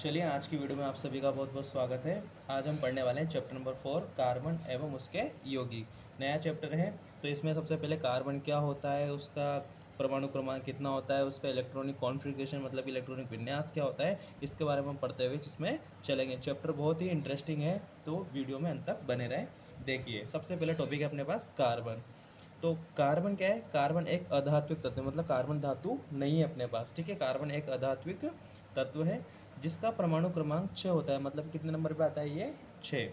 चलिए आज की वीडियो में आप सभी का बहुत बहुत स्वागत है। आज हम पढ़ने वाले हैं चैप्टर नंबर 4 कार्बन एवं उसके यौगिक। नया चैप्टर है तो इसमें सबसे पहले कार्बन क्या होता है, उसका परमाणु क्रमांक कितना होता है, उसका इलेक्ट्रॉनिक कॉन्फ़िगरेशन मतलब इलेक्ट्रॉनिक विन्यास क्या होता है, इसके बारे में हम पढ़ते हुए जिसमें चलेंगे। चैप्टर बहुत ही इंटरेस्टिंग है तो वीडियो में अंत तक बने रहें। देखिए सबसे पहले टॉपिक है अपने पास कार्बन। तो कार्बन क्या है? कार्बन एक अधात्विक तत्व मतलब कार्बन धातु नहीं है अपने पास। ठीक है, कार्बन एक अधात्विक तत्व है जिसका परमाणु क्रमांक 6 होता है। मतलब कितने नंबर पे आता है ये? 6।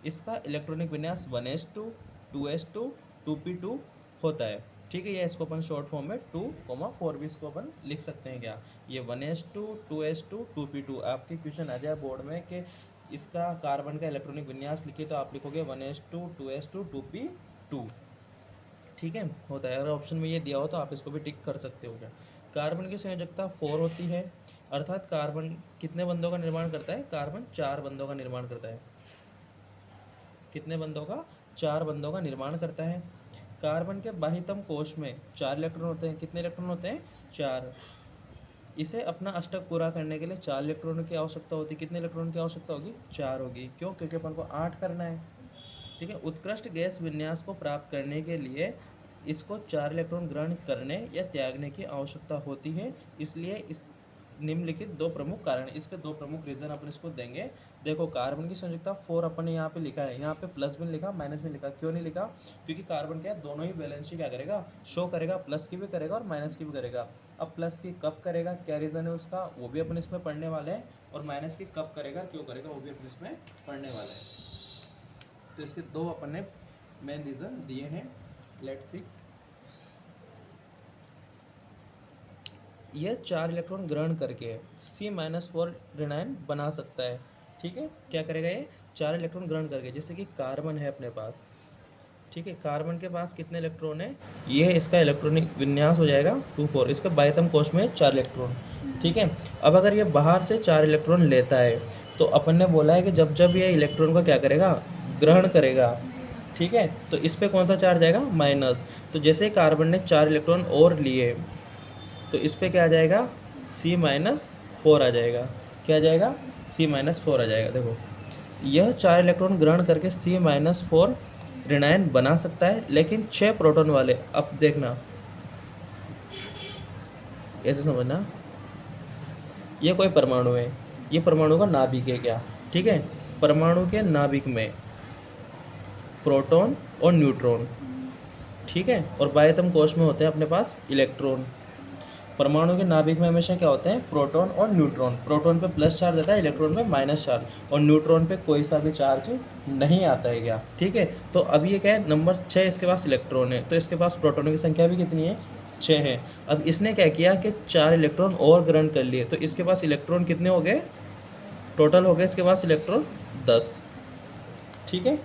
इसका इलेक्ट्रॉनिक विन्यास 1s2 2s2 2p2 होता है। ठीक है, या इसको अपन शॉर्ट फॉर्म में 2,4 भी इसको अपन लिख सकते हैं। क्या ये 1s2 2s2 2p2? आपके क्वेश्चन आ जाए बोर्ड में कि इसका कार्बन का इलेक्ट्रॉनिक विन्यास लिखिए तो आप लिखोगे 1s2 2s2 2p2। ठीक है, होता है। अगर ऑप्शन में ये दिया हो तो आप इसको भी टिक कर सकते हो। क्या कार्बन की संयोजकता 4 होती है, अर्थात कार्बन कितने बंधों का निर्माण करता है? कार्बन 4 बंधों का निर्माण करता है। कितने बंधों का? 4 बंधों का निर्माण करता है। कार्बन के बाह्यतम कोश में 4 इलेक्ट्रॉन होते हैं। कितने इलेक्ट्रॉन होते हैं? 4। इसे अपना अष्टक पूरा करने के लिए 4 इलेक्ट्रॉनों की आवश्यकता होती है। कितने इलेक्ट्रॉन की आवश्यकता होगी? 4 होगी। क्यों? क्योंकि अपन को 8 करना है। ठीक है, उत्कृष्ट गैस विन्यास को प्राप्त करने के लिए इसको 4 इलेक्ट्रॉन ग्रहण करने या त्यागने की आवश्यकता होती है। इसलिए इस निम्नलिखित दो प्रमुख कारण, इसके दो प्रमुख रीजन अपन इसको देंगे। देखो कार्बन की संयोजकता 4 अपन ने यहाँ पे लिखा है, यहाँ पे प्लस भी लिखा माइनस भी लिखा। क्यों नहीं लिखा? क्योंकि कार्बन क्या है, दोनों ही वैलेंसी क्या करेगा, शो करेगा। प्लस की भी करेगा और माइनस की भी करेगा। अब प्लस की कब करेगा, क्या रीज़न है उसका, वो भी अपन इसमें पढ़ने वाले हैं। और माइनस की कब करेगा, क्यों करेगा, वो भी अपन इसमें पढ़ने वाले हैं। तो इसके दो अपन ने मेन रीज़न दिए हैं। Let's see. यह 4 इलेक्ट्रॉन ग्रहण करके C-4 ऋणायन बना सकता है। ठीक है, क्या करेगा ये? 4 इलेक्ट्रॉन ग्रहण करके, जैसे कि कार्बन है अपने पास। ठीक है, कार्बन के पास कितने इलेक्ट्रॉन है? ये इसका इलेक्ट्रॉनिक विन्यास हो जाएगा 2,4। इसका बाह्यतम कोश में 4 इलेक्ट्रॉन। ठीक है, अब अगर ये बाहर से 4 इलेक्ट्रॉन लेता है तो अपन ने बोला है कि जब जब ये इलेक्ट्रॉन का क्या करेगा, ग्रहण करेगा। ठीक है, तो इस पर कौन सा चार्ज आएगा? माइनस। तो जैसे कार्बन ने 4 इलेक्ट्रॉन और लिए तो इस पर क्या आ जाएगा? C-4 आ जाएगा। क्या आ जाएगा? C-4 आ जाएगा। देखो यह 4 इलेक्ट्रॉन ग्रहण करके C-4 ऋणायन बना सकता है, लेकिन 6 प्रोटॉन वाले। अब देखना, ऐसे समझना, ये कोई परमाणु है, ये परमाणु का नाभिक है। क्या? ठीक है, परमाणु के नाभिक में प्रोटॉन और न्यूट्रॉन। ठीक है, और बाह्यतम कोश में होते हैं अपने पास इलेक्ट्रॉन। परमाणु के नाभिक में हमेशा क्या होते हैं? प्रोटॉन और न्यूट्रॉन। प्रोटॉन पे प्लस चार्ज आता है, इलेक्ट्रॉन पे माइनस चार्ज, और न्यूट्रॉन पे कोई सा भी चार्ज नहीं आता है। क्या? ठीक है, तो अब ये क्या है, नंबर 6 इसके पास इलेक्ट्रॉन है, तो इसके पास प्रोटॉनों की संख्या भी कितनी है? 6 है। अब इसने क्या किया कि 4 इलेक्ट्रॉन और ग्रहण कर लिए, तो इसके पास इलेक्ट्रॉन कितने हो गए? टोटल हो गए इसके पास इलेक्ट्रॉन 10। ठीक है,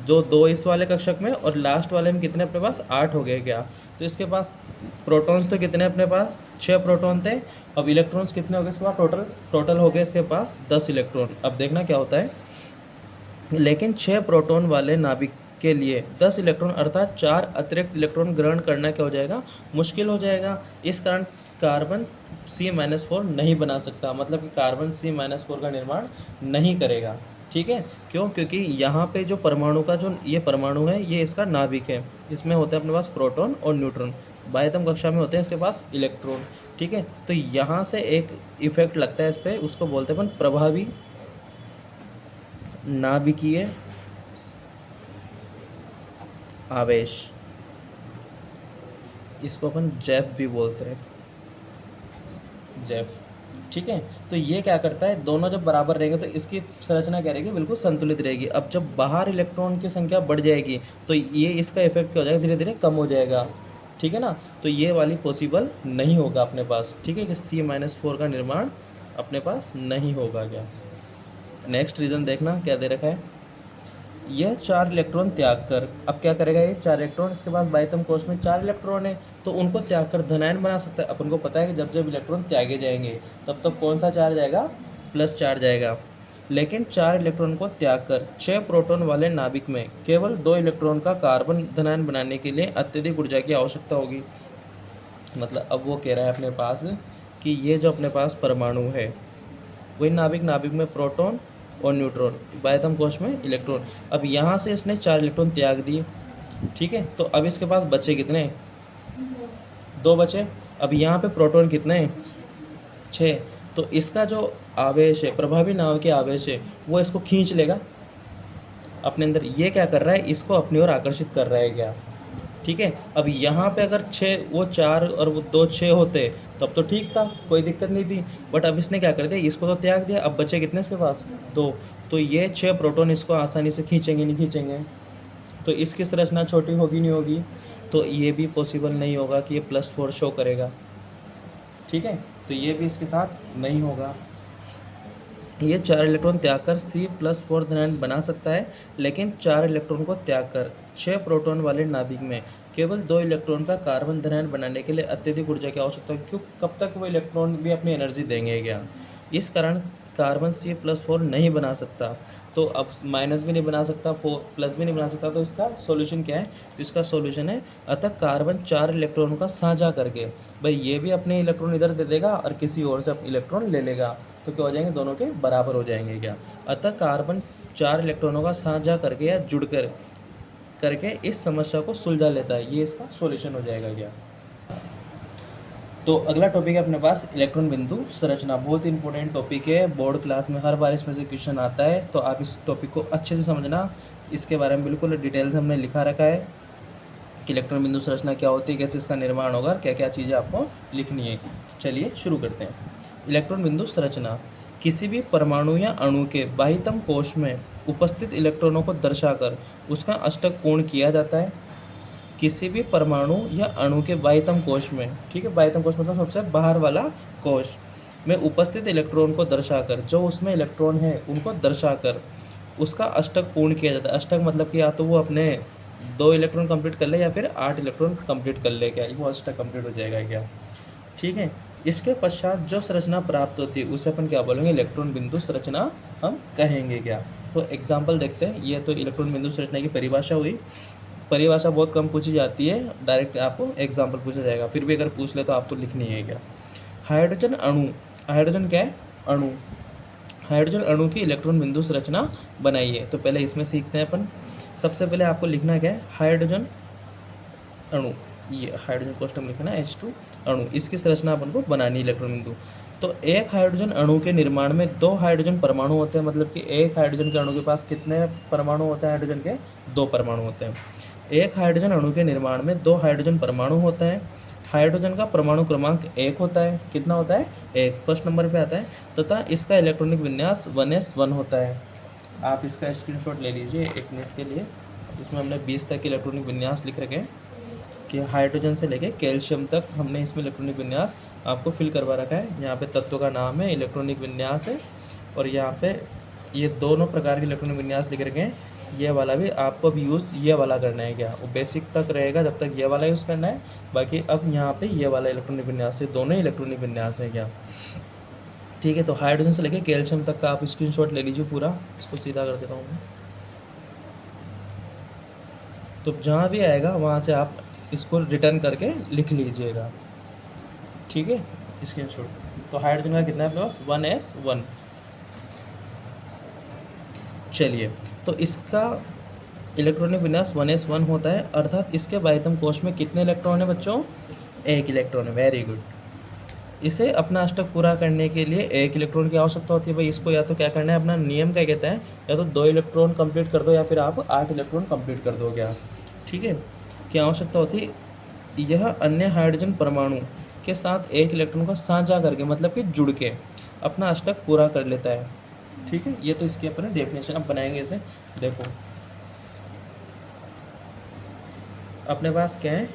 जो दो इस वाले कक्षक में और लास्ट वाले में कितने अपने पास? 8 हो गए। क्या? तो इसके पास प्रोटॉन्स तो कितने अपने पास? 6 प्रोटॉन थे। अब इलेक्ट्रॉन्स कितने हो गए इसके पास? टोटल हो गए इसके पास 10 इलेक्ट्रॉन। अब देखना क्या होता है, लेकिन 6 प्रोटॉन वाले नाभिक के लिए 10 इलेक्ट्रॉन अर्थात 4 अतिरिक्त इलेक्ट्रॉन ग्रहण करना क्या हो जाएगा? मुश्किल हो जाएगा। इस कारण कार्बन C-4 नहीं बना सकता, मतलब कि कार्बन C-4 का निर्माण नहीं करेगा। ठीक है, क्यों? क्योंकि यहाँ पे जो परमाणु का जो ये परमाणु है, ये इसका नाभिक है। इसमें होते हैं अपने पास प्रोटॉन और न्यूट्रॉन। बाह्यतम कक्षा में होते हैं इसके पास इलेक्ट्रॉन। ठीक है, तो यहाँ से एक इफेक्ट लगता है इस पर, उसको बोलते हैं अपन प्रभावी नाभिकीय आवेश। इसको अपन जैफ भी बोलते हैं, जैफ। ठीक है, तो ये क्या करता है, दोनों जब बराबर रहेंगे तो इसकी संरचना क्या रहेगी? बिल्कुल संतुलित रहेगी। अब जब बाहर इलेक्ट्रॉन की संख्या बढ़ जाएगी तो ये इसका इफेक्ट क्या हो जाएगा? धीरे धीरे कम हो जाएगा। ठीक है ना, तो ये वाली पॉसिबल नहीं होगा अपने पास। ठीक है, कि C-4 का निर्माण अपने पास नहीं होगा। क्या? नेक्स्ट रीज़न देखना क्या दे रखा है, यह 4 इलेक्ट्रॉन त्याग कर, अब क्या करेगा ये 4 इलेक्ट्रॉन, इसके पास बाह्यतम कोश में 4 इलेक्ट्रॉन है तो उनको त्याग कर धनायन बना सकता है। अपन को पता है कि जब जब इलेक्ट्रॉन त्यागे जाएंगे तब तब कौन सा चार्ज आएगा? प्लस चार्ज आएगा। लेकिन 4 इलेक्ट्रॉन को त्याग कर 6 प्रोटॉन वाले नाभिक में केवल 2 इलेक्ट्रॉन का कार्बन धनायन बनाने के लिए अत्यधिक ऊर्जा की आवश्यकता होगी। मतलब अब वो कह रहा है अपने पास कि ये जो अपने पास परमाणु है, वही नाभिक में प्रोटॉन और न्यूट्रॉन, बाह्यतम कोश में इलेक्ट्रॉन। अब यहाँ से इसने 4 इलेक्ट्रॉन त्याग दिए, ठीक है। तो अब इसके पास बचे कितने, 2 बचे। अब यहाँ पे प्रोटॉन कितने हैं, 6। तो इसका जो आवेश है, प्रभावी नाव के आवेश है, वो इसको खींच लेगा अपने अंदर। ये क्या कर रहा है, इसको अपनी ओर आकर्षित कर रहा है क्या, ठीक है। अब यहाँ पे अगर 6, वो 4 और वो 2 6 होते तब तो ठीक था, कोई दिक्कत नहीं थी। बट अब इसने क्या कर दिया, इसको तो त्याग दिया। अब बचे कितने इसके पास, 2। तो ये 6 प्रोटॉन इसको आसानी से खींचेंगे नहीं खींचेंगे, तो इसकी संरचना छोटी होगी नहीं होगी, तो ये भी पॉसिबल नहीं होगा कि ये +4 शो करेगा, ठीक है। तो ये भी इसके साथ नहीं होगा। ये 4 इलेक्ट्रॉन त्याग कर C+4 धनायन बना सकता है, लेकिन 4 इलेक्ट्रॉन को त्याग कर 6 प्रोटॉन वाले नाभिक में केवल 2 इलेक्ट्रॉन का कार्बन धनायन बनाने के लिए अत्यधिक ऊर्जा की आवश्यकता है। क्यों, कब तक वो इलेक्ट्रॉन भी अपनी एनर्जी देंगे क्या, इस कारण कार्बन C+4 नहीं बना सकता। तो अब माइनस भी नहीं बना सकता, प्लस भी नहीं बना सकता, तो इसका सॉल्यूशन क्या है, तो इसका सॉल्यूशन है अतः कार्बन 4 इलेक्ट्रॉनों का साझा करके, भाई ये भी अपने इलेक्ट्रॉन इधर दे देगा और किसी और से इलेक्ट्रॉन ले लेगा, तो क्या हो जाएंगे, दोनों के बराबर हो जाएंगे क्या। अतः कार्बन 4 इलेक्ट्रॉनों का साझा करके या जुड़कर करके इस समस्या को सुलझा लेता है, ये इसका सॉल्यूशन हो जाएगा क्या। तो अगला टॉपिक है अपने पास इलेक्ट्रॉन बिंदु संरचना। बहुत इंपॉर्टेंट टॉपिक है, बोर्ड क्लास में हर बार इसमें से क्वेश्चन आता है, तो आप इस टॉपिक को अच्छे से समझना। इसके बारे में बिल्कुल डिटेल से हमने लिखा रखा है कि इलेक्ट्रॉन बिंदु संरचना क्या होती है, कैसे इसका निर्माण होगा, क्या क्या चीज़ें आपको लिखनी है। चलिए शुरू करते हैं। इलेक्ट्रॉन बिंदु संरचना किसी भी परमाणु या अणु के बाह्यतम कोश में उपस्थित इलेक्ट्रॉनों को दर्शाकर उसका अष्टक पूर्ण किया जाता है। किसी भी परमाणु या अणु के बाह्यतम कोश में, ठीक है, बाह्यतम कोश मतलब सबसे बाहर वाला कोश में उपस्थित इलेक्ट्रॉन को दर्शाकर, जो उसमें इलेक्ट्रॉन है उनको दर्शाकर उसका अष्टक पूर्ण किया जाता है। अष्टक मतलब कि या तो वो अपने 2 इलेक्ट्रॉन कंप्लीट कर ले या फिर 8 इलेक्ट्रॉन कंप्लीट कर ले, क्या वो अष्टक कंप्लीट हो जाएगा क्या, ठीक है। इसके पश्चात जो संरचना प्राप्त होती है उसे अपन क्या बोलेंगे, इलेक्ट्रॉन बिंदु संरचना हम कहेंगे क्या। तो एग्जाम्पल देखते हैं। ये तो इलेक्ट्रॉन बिंदु संरचना की परिभाषा हुई। परिभाषा बहुत कम पूछी जाती है, डायरेक्ट आपको एग्जाम्पल पूछा जाएगा, फिर भी अगर पूछ ले तो आप तो लिखनी है क्या। हाइड्रोजन अणु, हाइड्रोजन क्या है, अणु, हाइड्रोजन अणु की इलेक्ट्रॉन बिंदु संरचना बनाइए। तो पहले इसमें सीखते हैं अपन। सबसे पहले आपको लिखना क्या है, हाइड्रोजन अणु, ये हाइड्रोजन कोष्टक लिखना है H2 अणु, इसकी संरचना अपन को बनानी है इलेक्ट्रॉन बिंदु। तो एक हाइड्रोजन अणु के निर्माण में 2 हाइड्रोजन परमाणु होते हैं, मतलब कि एक हाइड्रोजन के अणु के पास कितने परमाणु होते हैं, हाइड्रोजन के 2 परमाणु होते हैं। एक हाइड्रोजन अणु के निर्माण में 2 हाइड्रोजन परमाणु होते हैं। हाइड्रोजन का परमाणु क्रमांक 1 होता है, कितना होता है, 1, फर्स्ट नंबर पे आता है, तथा इसका इलेक्ट्रॉनिक विन्यास 1s1 होता है। आप इसका स्क्रीनशॉट ले लीजिए 1 मिनट के लिए। इसमें हमने 20 तक इलेक्ट्रॉनिक विन्यास लिख रखे हैं कि हाइड्रोजन से लेके कैल्शियम तक हमने इसमें इलेक्ट्रॉनिक विन्यास आपको फिल करवा रखा है। यहाँ पे तत्व का नाम है, इलेक्ट्रॉनिक विन्यास है, और यहाँ पे ये दोनों प्रकार के इलेक्ट्रॉनिक विन्यास लिख रखे हैं। ये वाला भी आपको अब यूज़ ये वाला करना है क्या, वो बेसिक तक रहेगा जब तक ये वाला यूज़ करना है, बाकी अब यहाँ पे ये वाला इलेक्ट्रॉनिक विन्यास है, दोनों इलेक्ट्रॉनिक विन्यास है क्या, ठीक है। तो हाइड्रोजन से लेके कैल्शियम तक का आप स्क्रीनशॉट ले लीजिए पूरा। इसको सीधा कर देता हूँ मैं। तो जहाँ भी आएगा वहाँ से आप इसको रिटर्न करके लिख लीजिएगा, ठीक है, स्क्रीनशॉट। तो हाइड्रोजन का कितना है अपने पास, 1s1। चलिए, तो इसका इलेक्ट्रॉनिक विन्यास 1s1 होता है, अर्थात इसके बाह्यतम कोश में कितने इलेक्ट्रॉन है बच्चों, 1 इलेक्ट्रॉन है, वेरी गुड। इसे अपना अष्टक पूरा करने के लिए 1 इलेक्ट्रॉन की आवश्यकता होती है। भाई इसको या तो क्या करना है, अपना नियम क्या कहता है, या तो 2 इलेक्ट्रॉन कंप्लीट कर दो या फिर आप 8 इलेक्ट्रॉन कंप्लीट कर दो क्या, ठीक है। की आवश्यकता होती है, यह अन्य हाइड्रोजन परमाणु के साथ 1 इलेक्ट्रॉन का साझा करके, मतलब कि जुड़ के अपना अष्टक पूरा कर लेता है, ठीक है। ये तो इसकी अपन डेफिनेशन अब बनाएंगे इसे। देखो अपने पास क्या है,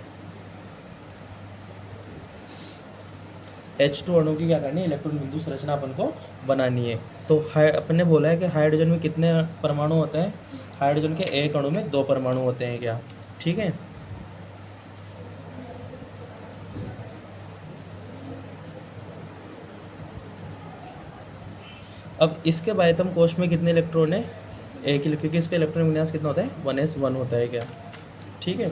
H2 अणु की क्या करनी है, इलेक्ट्रॉन बिंदु संरचना अपन को बनानी है। तो अपन ने बोला है कि हाइड्रोजन में कितने परमाणु होते हैं, हाइड्रोजन के एक अणु में 2 परमाणु होते हैं क्या, ठीक है। अब इसके बाह्यतम कोश में कितने इलेक्ट्रॉन है, 1, क्योंकि इसका इलेक्ट्रॉन विन्यास कितना होता है, 1s1 होता है क्या, ठीक है।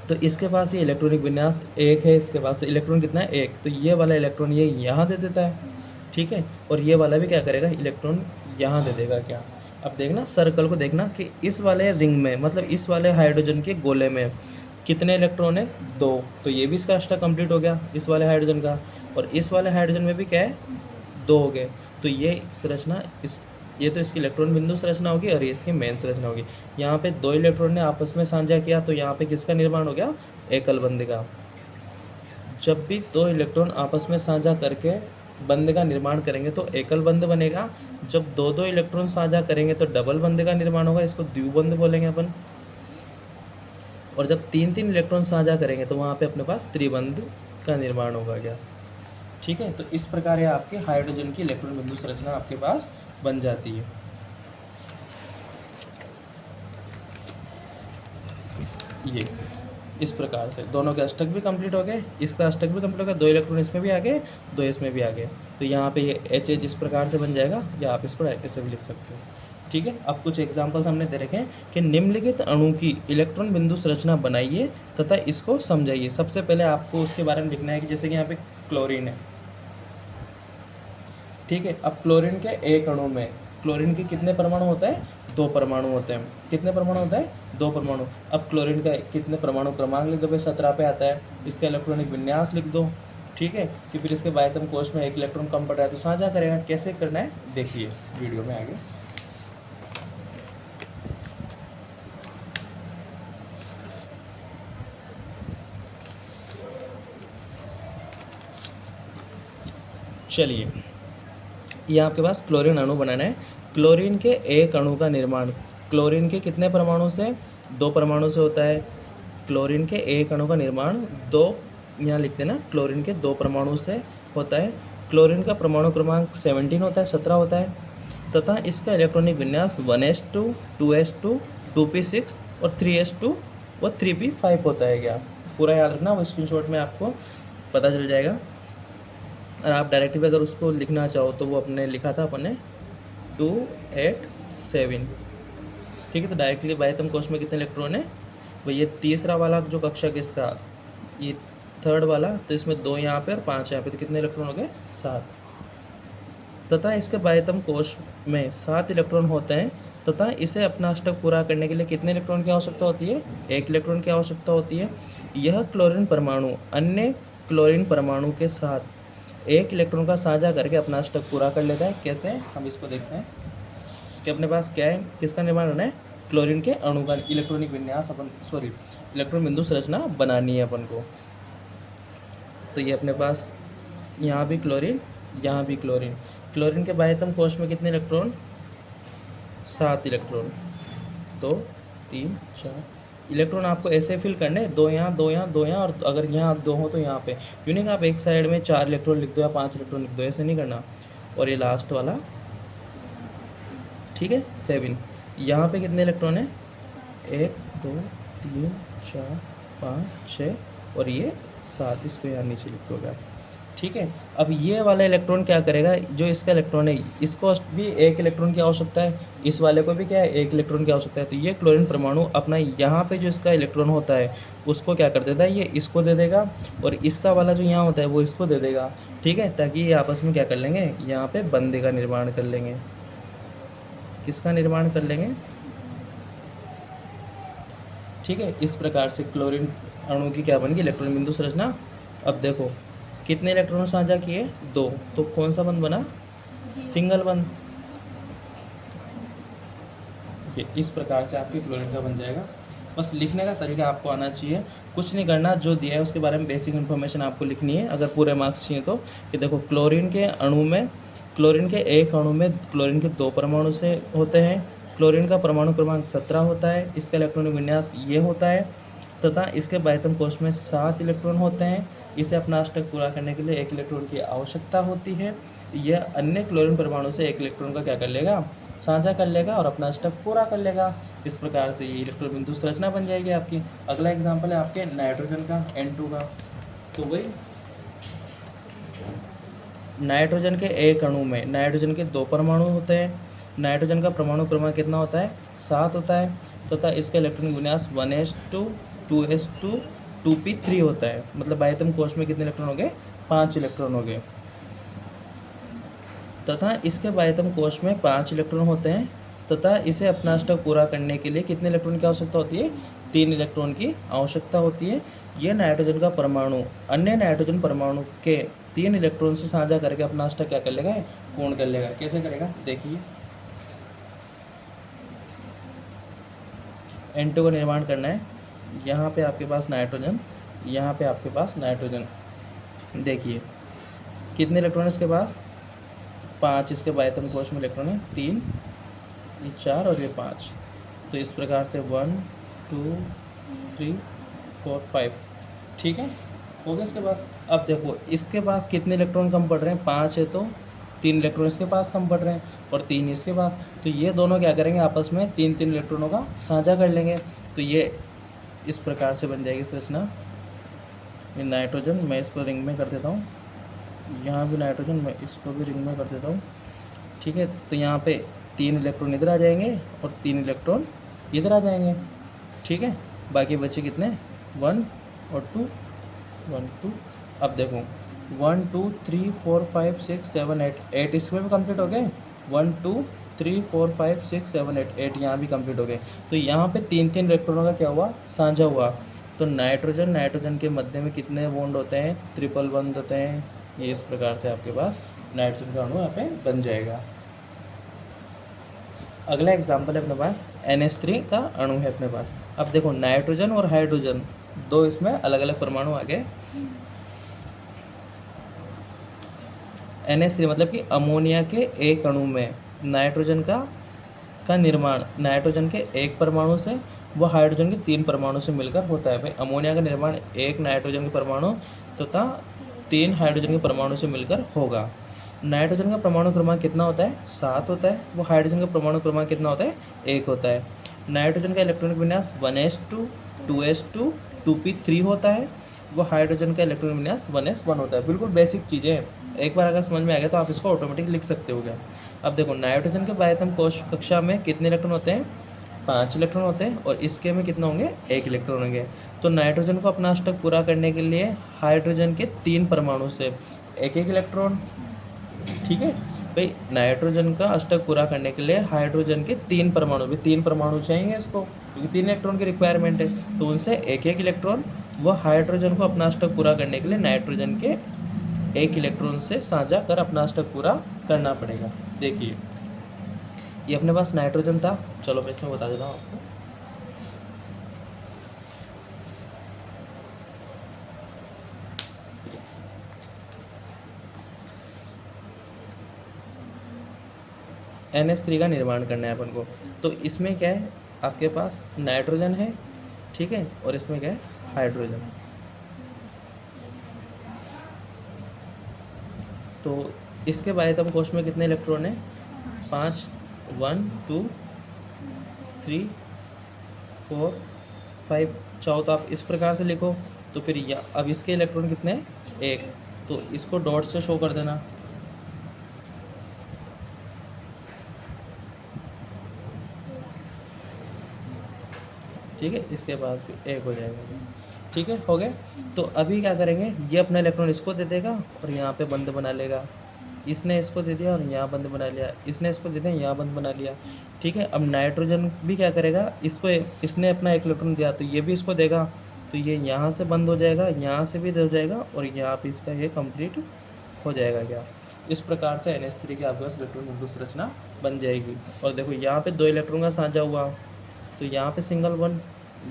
तो इसके पास ये इलेक्ट्रॉनिक विन्यास 1 है, इसके पास तो इलेक्ट्रॉन कितना है, 1, तो ये वाला इलेक्ट्रॉन ये यहाँ दे देता है, ठीक है। और ये वाला भी क्या करेगा, इलेक्ट्रॉन यहाँ दे देगा क्या। अब देखना सर्कल को देखना कि इस वाले रिंग में, मतलब इस वाले हाइड्रोजन के गोले में कितने इलेक्ट्रॉन है, 2। तो ये भी इसका अष्टक कंप्लीट हो गया इस वाले हाइड्रोजन का। और इस वाले हाइड्रोजन में भी क्या है, 2 हो गए। तो ये संरचना ये तो इसकी इलेक्ट्रॉन बिंदु संरचना होगी और ये इसकी मेन संरचना होगी। यहाँ पे 2 इलेक्ट्रॉन ने आपस में साझा किया तो यहाँ पे किसका निर्माण हो गया, एकल बंध का। जब भी 2 इलेक्ट्रॉन आपस में साझा करके बंध का निर्माण करेंगे तो एकल बंध बनेगा। जब 2 इलेक्ट्रॉन साझा करेंगे तो डबल बंध का निर्माण होगा, इसको द्विबंध बोलेंगे अपन। और जब 3 इलेक्ट्रॉन साझा करेंगे तो वहाँ पे अपने पास त्रिबंध का निर्माण होगा क्या। ठीक है। तो इस प्रकार ये आपके हाइड्रोजन की इलेक्ट्रॉन बिंदु संरचना आपके पास बन जाती है। ये इस प्रकार से दोनों के अष्टक भी कंप्लीट हो गए, इसका अष्टक भी कंप्लीट हो गया, 2 इलेक्ट्रॉन इसमें भी आ गए, 2 इसमें भी आ गए। तो यहाँ पे ये HH इस प्रकार से बन जाएगा, या आप इसको ऐसे भी लिख सकते हो। ठीक है। अब कुछ एग्जाम्पल्स हमने दे रखे हैं कि निम्नलिखित अणु की इलेक्ट्रॉन बिंदु संरचना बनाइए तथा इसको समझाइए। सबसे पहले आपको उसके बारे में लिखना है कि जैसे कि यहाँ पे क्लोरीन है। ठीक है। अब क्लोरीन के एक अणु में क्लोरीन के कितने परमाणु होते हैं, 2 परमाणु होते हैं। कितने परमाणु होते हैं, 2 परमाणु। अब क्लोरीन का कितने परमाणु क्रमांक लिख दो भाई, 17 पे आता है। इसका इलेक्ट्रॉनिक विन्यास लिख दो। ठीक है। कि फिर इसके बाह्यतम कोश में 1 इलेक्ट्रॉन कम पड़ रहा है तो साझा करेगा। कैसे करना है देखिए वीडियो में आगे। चलिए, ये आपके पास क्लोरीन अणु बनाना है। क्लोरीन के एक अणु का निर्माण क्लोरीन के कितने परमाणु से, 2 परमाणु से होता है। क्लोरीन के एक अणु का निर्माण 2, यहाँ लिख देना, क्लोरीन के 2 परमाणु से होता है। क्लोरीन का परमाणु क्रमांक 17 होता है, 17 होता है। तथा इसका इलेक्ट्रॉनिक विन्यास 1s2, 2s2, 2p6 और 3s2 और 3p5 होता है क्या। पूरा याद रखना, वो स्क्रीनशॉट में आपको पता चल जाएगा। और आप डायरेक्टली अगर उसको लिखना चाहो तो वो अपने लिखा था अपन ने 2, 8, 7। ठीक है। तो डायरेक्टली बाह्यतम कोश में कितने इलेक्ट्रॉन है, तो ये तीसरा वाला जो कक्षक इसका, ये थर्ड वाला, तो इसमें 2 यहाँ पे और 5 यहाँ पे, तो कितने इलेक्ट्रॉन हो गए, 7। तथा इसके बाह्यतम कोश में 7 इलेक्ट्रॉन होते हैं। तथा इसे अपना अष्टक पूरा करने के लिए कितने इलेक्ट्रॉन की आवश्यकता होती है, 1 इलेक्ट्रॉन की आवश्यकता होती है। यह क्लोरीन परमाणु अन्य क्लोरीन परमाणु के साथ 1 इलेक्ट्रॉन का साझा करके अपना अष्टक पूरा कर लेता है। कैसे, हम इसको देखते हैं कि अपने पास क्या है, किसका निर्माण करना है, क्लोरीन के अणु का इलेक्ट्रॉनिक विन्यास इलेक्ट्रॉन बिंदु संरचना बनानी है अपन को। तो ये अपने पास यहाँ भी क्लोरीन, यहाँ भी क्लोरीन। क्लोरीन के बाह्यतम कोश में कितने इलेक्ट्रॉन, 7 इलेक्ट्रॉन। 2, 3, 4 इलेक्ट्रॉन आपको ऐसे फिल करने, 2 यहाँ, 2 यहाँ, 2 यहाँ, और अगर यहाँ 2 हो तो यहाँ पे। यूनिक आप एक साइड में 4 इलेक्ट्रॉन लिख दो या 5 इलेक्ट्रॉन लिख दो, ऐसे नहीं करना। और ये लास्ट वाला, ठीक है, 7। यहाँ पे कितने इलेक्ट्रॉन है, 1, 2, 3, 4, 5, 6 और ये 7। इसको यहाँ नीचे लिख दोगे। ठीक है। अब ये वाला इलेक्ट्रॉन क्या करेगा, जो इसका इलेक्ट्रॉन है इसको भी 1 इलेक्ट्रॉन की आवश्यकता है, इस वाले को भी क्या है, 1 इलेक्ट्रॉन की आवश्यकता है। तो ये क्लोरीन परमाणु अपना यहाँ पे जो इसका इलेक्ट्रॉन होता है उसको क्या कर देता है, ये इसको दे देगा, और इसका वाला जो यहाँ होता है वो इसको दे देगा। ठीक है। ताकि ये आपस में क्या कर लेंगे, यहाँ पे बंधे का निर्माण कर लेंगे। किसका निर्माण कर लेंगे, ठीक है। इस प्रकार से क्लोरीन अणु की क्या बनेगी, इलेक्ट्रॉन बिंदु संरचना। अब देखो कितने इलेक्ट्रॉन साझा किए, 2। तो कौन सा बंध बना, सिंगल बंध। ये इस प्रकार से आपकी क्लोरीन का बन जाएगा। बस लिखने का तरीका आपको आना चाहिए, कुछ नहीं करना, जो दिया है उसके बारे में बेसिक इन्फॉर्मेशन आपको लिखनी है अगर पूरे मार्क्स चाहिए तो। कि देखो क्लोरीन के अणु में, क्लोरीन के एक अणु में क्लोरीन के 2 परमाणु से होते हैं। क्लोरीन का परमाणु क्रमांक 17 होता है। इसका इलेक्ट्रॉनिक विन्यास ये होता है। तथा इसके बाह्यतम कोश में 7 इलेक्ट्रॉन होते हैं। इसे अपना अष्टक पूरा करने के लिए 1 इलेक्ट्रॉन की आवश्यकता होती है। यह अन्य क्लोरीन परमाणु से 1 इलेक्ट्रॉन का क्या कर लेगा, साझा कर लेगा और अपना अष्टक पूरा कर लेगा। इस प्रकार से ये इलेक्ट्रॉन बिंदु संरचना बन जाएगी आपकी। अगला एग्जाम्पल है आपके नाइट्रोजन का, N2 का। तो वही नाइट्रोजन के एक अणु में नाइट्रोजन के 2 परमाणु होते हैं। नाइट्रोजन का परमाणु क्रमांक कितना होता है, 7 होता है। तथा इसका इलेक्ट्रॉनिक विन्यास 1s2, 2s2, 2p3 होता है। मतलब बाह्यतम कोश में कितने इलेक्ट्रॉन हो गए, 5 इलेक्ट्रॉन हो गए। तथा इसके बाह्यतम कोश में 5 इलेक्ट्रॉन होते हैं तथा इसे अपना अष्टक पूरा करने के लिए कितने इलेक्ट्रॉन की आवश्यकता होती है? 3 इलेक्ट्रॉन की आवश्यकता होती है। यह नाइट्रोजन का परमाणु अन्य नाइट्रोजन परमाणु के 3 इलेक्ट्रॉन से साझा करके अपना अष्टक क्या कर लेगा? पूर्ण कर लेगा। कैसे करेगा? देखिए, N2 का निर्माण करना है। यहाँ पे आपके पास नाइट्रोजन, यहाँ पे आपके पास नाइट्रोजन। देखिए कितने इलेक्ट्रॉन इसके पास? 5। इसके बाह्यतम कोश में इलेक्ट्रॉन है 3, ये 4 और ये 5। तो इस प्रकार से 1 2 3 4 5। ठीक है, हो गया इसके पास। अब देखो इसके पास कितने इलेक्ट्रॉन कम पड़ रहे हैं? 5 है तो 3 इलेक्ट्रॉन इसके पास कम पड़ रहे हैं और 3 इसके पास। तो ये दोनों क्या करेंगे? आपस में 3 इलेक्ट्रॉनों का साझा कर लेंगे। तो ये इस प्रकार से बन जाएगी संरचना। ये नाइट्रोजन, मैं इसको रिंग में कर देता हूँ। यहाँ भी नाइट्रोजन, मैं इसको भी रिंग में कर देता हूँ। ठीक है, तो यहाँ पे 3 इलेक्ट्रॉन इधर आ जाएंगे और 3 इलेक्ट्रॉन इधर आ जाएंगे। ठीक है, बाकी बचे कितने? 1 और 2, 1 2। अब देखो 1 2 3 4 5 6 7 8 इसमें भी कंप्लीट हो गए। 1 2 3 4 5 6 7 8 यहाँ भी कंप्लीट हो गए। तो यहाँ पे 3 इलेक्ट्रॉनों का क्या हुआ? साझा हुआ। तो नाइट्रोजन के मध्य में कितने बॉन्ड होते हैं? ट्रिपल बॉन्ड होते हैं। ये इस प्रकार से आपके पास नाइट्रोजन का अणु यहाँ पे बन जाएगा। अगला एग्जाम्पल है अपने पास NH3 का अणु है अपने पास। अब देखो नाइट्रोजन और हाइड्रोजन दो इसमें अलग अलग परमाणु आ गए। NH3 मतलब कि अमोनिया के एक अणु में नाइट्रोजन का निर्माण नाइट्रोजन के एक परमाणु से व हाइड्रोजन के 3 परमाणु से मिलकर होता है। भाई अमोनिया का निर्माण एक नाइट्रोजन के परमाणु तथा 3 हाइड्रोजन के परमाणु से मिलकर होगा। नाइट्रोजन का परमाणु क्रमांक कितना होता है? 7 होता है। वो हाइड्रोजन का परमाणु क्रमांक कितना होता है? 1 होता है। नाइट्रोजन का इलेक्ट्रॉनिक विन्यास 1s2 2s2 2p3 होता है। वो हाइड्रोजन का इलेक्ट्रॉनिक विन्यास 1s1 होता है। बिल्कुल बेसिक चीज़ें हैं, एक बार अगर समझ में आ गया तो आप इसको ऑटोमेटिक लिख सकते हो। क्या अब देखो नाइट्रोजन के बाह्यतम कोश कक्षा में कितने इलेक्ट्रॉन होते हैं? 5 इलेक्ट्रॉन होते हैं और इसके में कितना होंगे? 1 इलेक्ट्रॉन होंगे। तो नाइट्रोजन को अपना अष्टक पूरा करने के लिए हाइड्रोजन के 3 परमाणु से 1 इलेक्ट्रॉन। ठीक है भाई, नाइट्रोजन का अष्टक पूरा करने के लिए हाइड्रोजन के 3 परमाणु, भी 3 परमाणु चाहिए इसको क्योंकि 3 इलेक्ट्रॉन की रिक्वायरमेंट है। तो उनसे 1 इलेक्ट्रॉन वो हाइड्रोजन को अपना अष्टक पूरा करने के लिए नाइट्रोजन के 1 इलेक्ट्रॉन से साझा कर अपना अष्टक पूरा करना पड़ेगा। देखिए ये अपने पास नाइट्रोजन था। चलो मैं इसमें बता देता हूँ आपको। NH3 का निर्माण करना है अपन को। तो इसमें क्या है? आपके पास नाइट्रोजन है, ठीक है, और इसमें क्या है? हाइड्रोजन। तो इसके बाह्यतम कोश में कितने इलेक्ट्रॉन हैं? 5 1 2 3 4 5। चाहो तो आप इस प्रकार से लिखो। तो फिर अब इसके इलेक्ट्रॉन कितने हैं? 1। तो इसको डॉट से शो कर देना। ठीक है, इसके पास भी 1 हो जाएगा। ठीक है, हो गए। तो अभी क्या करेंगे? ये अपना इलेक्ट्रॉन इसको दे देगा और यहाँ पे बंद बना लेगा। इसने इसको दे दिया और यहाँ बंद बना लिया। इसने इसको दे दिया, यहाँ बंद बना लिया। ठीक है, अब नाइट्रोजन भी क्या करेगा? इसने अपना 1 इलेक्ट्रॉन दिया तो ये भी इसको देगा। तो ये यहाँ से बंद हो जाएगा, यहाँ से भी हो जाएगा और यहाँ पे इसका ये कंप्लीट हो जाएगा। क्या इस प्रकार से NH3 की आपके पास इलेक्ट्रॉन बिंदु संरचना बन जाएगी। और देखो यहाँ पे 2 इलेक्ट्रॉन का साझा हुआ तो यहाँ पे सिंगल बंद,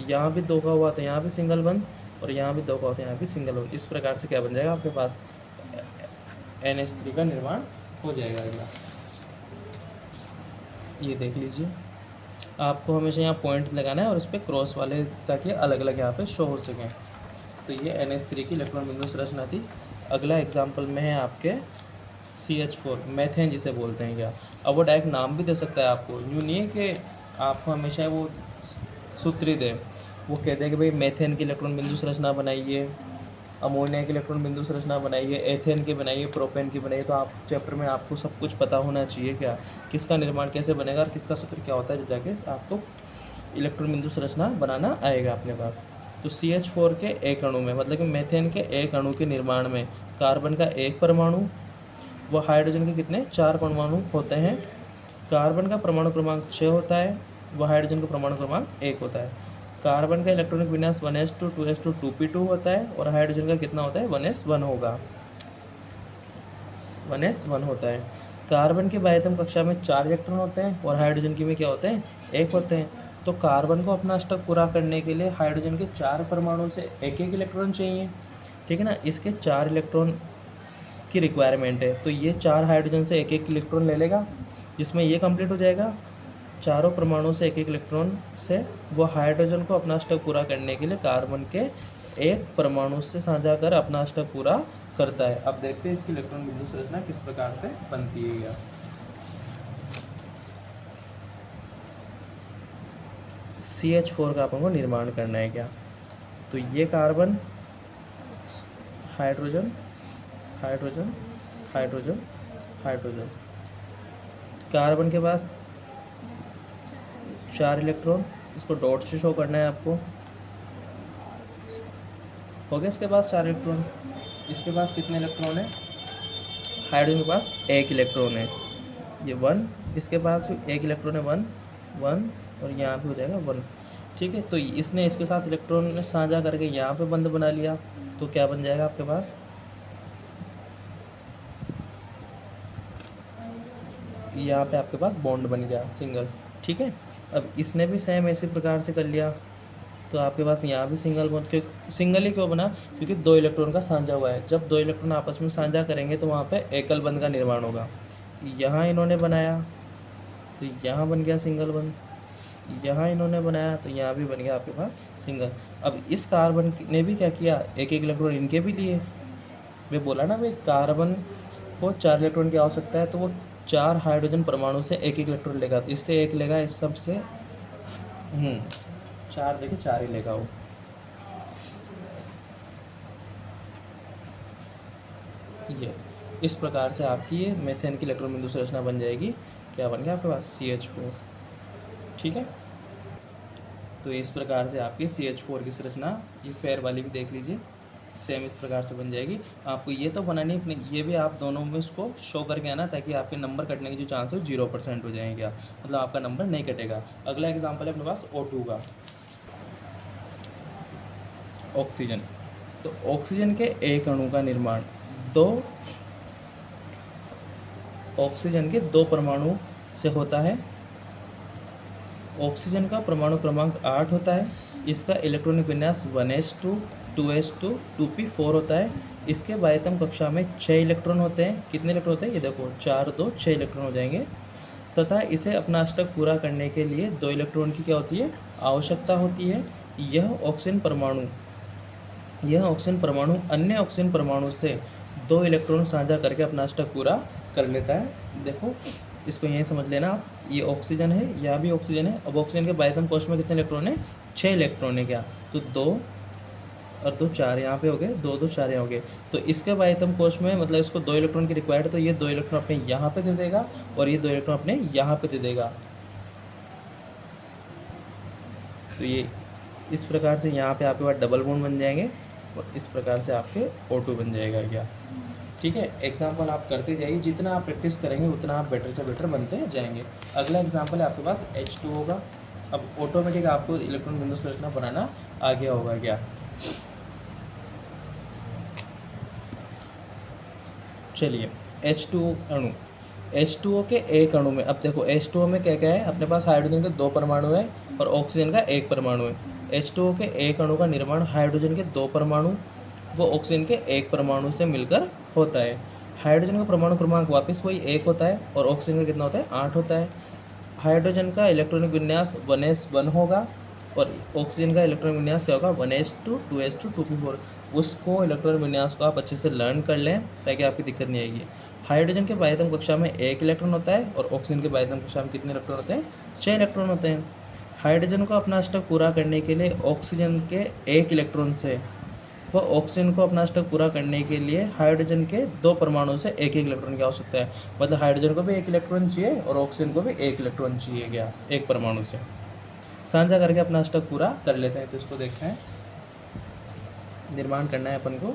यहाँ भी 2 का हुआ तो यहाँ भी सिंगल बंद और यहाँ भी 2 का होता है यहाँ भी सिंगल बंद। इस प्रकार से क्या बन जाएगा? आपके पास NH3 का निर्माण हो जाएगा। अगला ये देख लीजिए, आपको हमेशा यहाँ पॉइंट लगाना है और इस पर क्रॉस वाले ताकि अलग अलग यहाँ पे शो हो सकें। तो ये NH3 की इलेक्ट्रॉन बिंदु संरचना थी। अगला एग्जाम्पल में है आपके CH4 मैथेन जिसे बोलते हैं। क्या अब वो डायरेक्ट नाम भी दे सकता है आपको, यूँ नहीं है कि आपको हमेशा वो सूत्र ही दे। वो कहते हैं कि भाई मैथेन की इलेक्ट्रॉन बिंदु संरचना बनाइए, अमोनिया की इलेक्ट्रॉन बिंदु संरचना बनाइए, एथेन की बनाइए, प्रोपेन की बनाइए। तो आप चैप्टर में आपको सब कुछ पता होना चाहिए। क्या किसका निर्माण कैसे बनेगा और किसका सूत्र क्या होता है, जब जाके आपको इलेक्ट्रॉन बिंदु संरचना बनाना आएगा अपने पास। तो CH4 के 1 अणु में मतलब कि मेथेन के 1 अणु के निर्माण में कार्बन का 1 परमाणु वो हाइड्रोजन के कितने 4 परमाणु होते हैं। कार्बन का परमाणु क्रमांक 6 होता है, वो हाइड्रोजन का परमाणु क्रमांक 1 होता है। कार्बन का इलेक्ट्रॉनिक विन्यास 1s2 2s2 2p2 होता है और हाइड्रोजन का कितना होता है 1s1 होगा, 1s1 होता है। कार्बन के बाह्यतम कक्षा में 4 इलेक्ट्रॉन होते हैं और हाइड्रोजन की में क्या होते हैं 1 होते हैं। तो कार्बन को अपना अष्टक पूरा करने के लिए हाइड्रोजन के 4 परमाणु से एक एक इलेक्ट्रॉन चाहिए, ठीक है ना। इसके 4 इलेक्ट्रॉन की रिक्वायरमेंट है, तो ये 4 हाइड्रोजन से एक एक इलेक्ट्रॉन ले लेगा, जिसमें ये कंप्लीट हो जाएगा। चारों परमाणु से एक एक इलेक्ट्रॉन से वो हाइड्रोजन को अपना अष्टक पूरा करने के लिए कार्बन के एक परमाणु से साझा कर अपना अष्टक पूरा करता है। अब देखते हैं इसकी इलेक्ट्रॉन बिंदु संरचना किस प्रकार से बनती है। या CH4 का अपन को निर्माण करना है क्या, तो ये carbon, hydrogen, hydrogen, hydrogen, hydrogen. Carbon के पास 4 इलेक्ट्रॉन, इसको डॉट से शो करना है आपको। हो गया इसके पास 4 इलेक्ट्रॉन। इसके पास कितने इलेक्ट्रॉन है, हाइड्रोजन के पास 1 इलेक्ट्रॉन है, ये 1। इसके पास भी 1 इलेक्ट्रॉन है, 1 1 और यहाँ पे हो जाएगा 1, ठीक है। तो इसने इसके साथ इलेक्ट्रॉन साझा करके यहाँ पे बंध बना लिया, तो क्या बन जाएगा आपके पास, यहाँ पे आपके पास बॉन्ड बन गया सिंगल, ठीक है। अब इसने भी सेम इसी प्रकार से कर लिया, तो आपके पास यहाँ भी सिंगल बॉन्ड, क्यों सिंगल ही क्यों बना, क्योंकि 2 इलेक्ट्रॉन का साझा हुआ है। जब 2 इलेक्ट्रॉन आपस में साझा करेंगे तो वहाँ पे एकल बंध का निर्माण होगा। यहाँ इन्होंने बनाया तो यहाँ बन गया सिंगल बंध, यहाँ इन्होंने बनाया तो यहाँ भी बन गया आपके पास सिंगल। अब इस कार्बन ने भी क्या किया, एक एक इलेक्ट्रॉन इनके भी लिए। मैं बोला ना भाई, कार्बन को 4 इलेक्ट्रॉन की आवश्यकता है, तो वो 4 हाइड्रोजन परमाणु से एक एक इलेक्ट्रॉन लेगा, तो इससे एक लेगा, इस सब से 4, देखिए 4 ही लेगा वो। ये इस प्रकार से आपकी ये मेथेन की इलेक्ट्रॉन बिंदु संरचना बन जाएगी। क्या बन गया आपके पास CH4, ठीक है। तो इस प्रकार से आपकी CH4 की संरचना, ये फेयर वाली भी देख लीजिए, सेम इस प्रकार से बन जाएगी। आपको ये तो बनानी है, ये भी आप दोनों में इसको शो करके आना, ताकि आपके नंबर कटने की जो चांस है 0% हो जाएंगे, मतलब आपका नंबर नहीं कटेगा। अगला एग्जाम्पल है अपने पास O2 का, ऑक्सीजन। तो ऑक्सीजन के एक अणु का निर्माण ऑक्सीजन के 2 परमाणु से होता है। ऑक्सीजन का परमाणु क्रमांक 8 होता है। इसका इलेक्ट्रॉनिक विन्यास 1s2 2s2 2p4 होता है। इसके बाह्यतम कक्षा में 6 इलेक्ट्रॉन होते हैं। कितने इलेक्ट्रॉन होते हैं, ये देखो 4 2 6 इलेक्ट्रॉन हो जाएंगे। तथा इसे अपना अष्टक पूरा करने के लिए 2 इलेक्ट्रॉन की क्या होती है, आवश्यकता होती है। यह ऑक्सीजन परमाणु अन्य ऑक्सीजन परमाणु से 2 इलेक्ट्रॉन साझा करके अपना अष्टक पूरा कर लेता है। देखो इसको यहीं समझ लेना आप, ये ऑक्सीजन है, यह भी ऑक्सीजन है। अब ऑक्सीजन के बाह्यतम कोश में कितने इलेक्ट्रॉन है, 6 इलेक्ट्रॉन है क्या, तो 2 और 2 4 यहाँ पे हो गए, 2 2 4 यहाँ हो गए। तो इसके बाह्यतम कोश में मतलब इसको 2 इलेक्ट्रॉन की रिक्वायर्ड है, तो ये 2 इलेक्ट्रॉन अपने यहाँ पे दे देगा और ये 2 इलेक्ट्रॉन अपने यहाँ पे दे देगा। तो ये इस प्रकार से यहाँ पे आपके पास डबल बॉन्ड बन जाएंगे और इस प्रकार से आपके O2 बन जाएगा क्या, ठीक है। एग्जाम्पल आप करते जाइए, जितना आप प्रैक्टिस करेंगे उतना आप बेटर से बेटर बनते जाएंगे। अगला एग्जाम्पल है आपके पास H2 होगा। अब ऑटोमेटिक आपको इलेक्ट्रॉन बिंदु संरचना बनाना आ गया होगा क्या। चलिए H2O अणु, H2O के एक अणु में, अब देखो H2O में क्या क्या है, अपने पास हाइड्रोजन के 2 परमाणु है और ऑक्सीजन का 1 परमाणु है। H2O के एक अणु का निर्माण हाइड्रोजन के 2 परमाणु वो ऑक्सीजन के 1 परमाणु से मिलकर होता है। हाइड्रोजन का परमाणु क्रमांक वापस वही 1 होता है और ऑक्सीजन का कितना होता है, 8 होता है। हाइड्रोजन का इलेक्ट्रॉनिक विन्यास 1s1 होगा और ऑक्सीजन का इलेक्ट्रॉनिक विन्यास क्या होगा, 1s2 2s2 2p4। उसको इलेक्ट्रॉनिक विन्यास को आप अच्छे से लर्न कर लें ताकि आपकी दिक्कत नहीं आएगी। हाइड्रोजन के बाह्यतम कक्षा में 1 इलेक्ट्रॉन होता है और ऑक्सीजन के बाह्यतम कक्षा में कितने इलेक्ट्रॉन होते हैं, 6 इलेक्ट्रॉन होते हैं। हाइड्रोजन को अपना अष्टक पूरा करने के लिए ऑक्सीजन के 1 इलेक्ट्रॉन से वह ऑक्सीजन को अपना अष्टक पूरा करने के लिए हाइड्रोजन के 2 परमाणु से 1 1 इलेक्ट्रॉन की आवश्यकता है। मतलब हाइड्रोजन को भी 1 इलेक्ट्रॉन चाहिए और ऑक्सीजन को भी 1 इलेक्ट्रॉन चाहिए गया, 1 परमाणु से साझा करके अपना अष्टक पूरा कर लेते हैं। तो इसको देखते हैं, निर्माण करना है अपन को,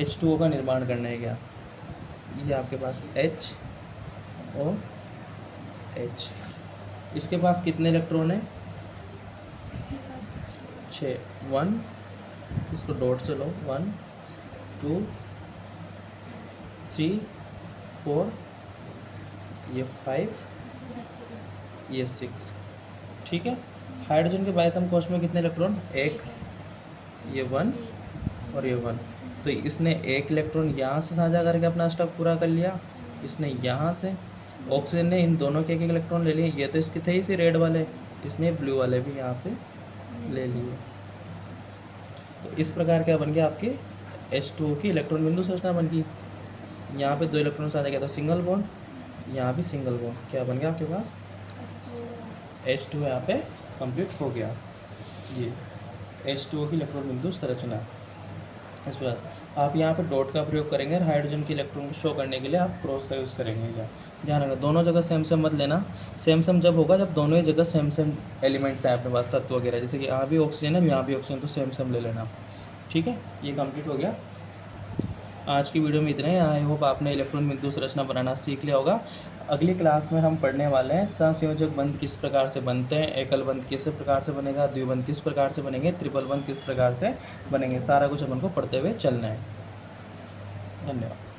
H2O का निर्माण करना है क्या। ये आपके पास H और H। इसके पास कितने इलेक्ट्रॉन है? 6। 1, इसको डॉट से लो, 1 2 3 4, ये 5, ये 6। ठीक है। हाइड्रोजन के बायतम कोश में कितने इलेक्ट्रॉन? 1, ये 1 और ये 1। तो इसने एक इलेक्ट्रॉन यहाँ से साझा करके अपना स्टॉक पूरा कर लिया, इसने यहाँ से। ऑक्सीजन ने इन दोनों के एक इलेक्ट्रॉन ले लिए, ये तो इसके थे ही सी रेड वाले, इसने ब्लू वाले भी यहाँ पे ले लिए। तो इस प्रकार क्या बन गया आपके H2O की इलेक्ट्रॉन बिंदु संरचना बन गई। यहाँ पे 2 इलेक्ट्रॉन साझा किया तो सिंगल बॉन्ड, यहाँ भी सिंगल बॉन्ड, क्या बन गया आपके पास? H2O यहाँ पे कंप्लीट हो गया। ये H2O की इलेक्ट्रॉन बिंदु संरचना। इस प्रकार आप यहाँ पे डॉट का प्रयोग करेंगे और हाइड्रोजन के इलेक्ट्रॉन को शो करने के लिए आप क्रॉस का यूज़ करेंगे। या ध्यान रखना, दोनों जगह सेम सेम मत लेना। सेम सेम जब होगा जब दोनों ही जगह सेम सेम एलिमेंट्स हैं अपने पास, तत्व वगैरह, जैसे कि यहाँ भी ऑक्सीजन है, यहाँ भी ऑक्सीजन, तो सेम सेम ले लेना। ठीक है, ये कंप्लीट हो गया। आज की वीडियो में इतना ही। आई होप आपने इलेक्ट्रॉन बिंदु संरचना बनाना सीख लिया होगा। अगली क्लास में हम पढ़ने वाले हैं सहसंयोजक बंध किस प्रकार से बनते हैं, एकल बंध किस प्रकार से बनेगा, द्विबंध किस प्रकार से बनेंगे, ट्रिपल बंध किस प्रकार से बनेंगे। सारा कुछ अपन को पढ़ते हुए चलना है। धन्यवाद।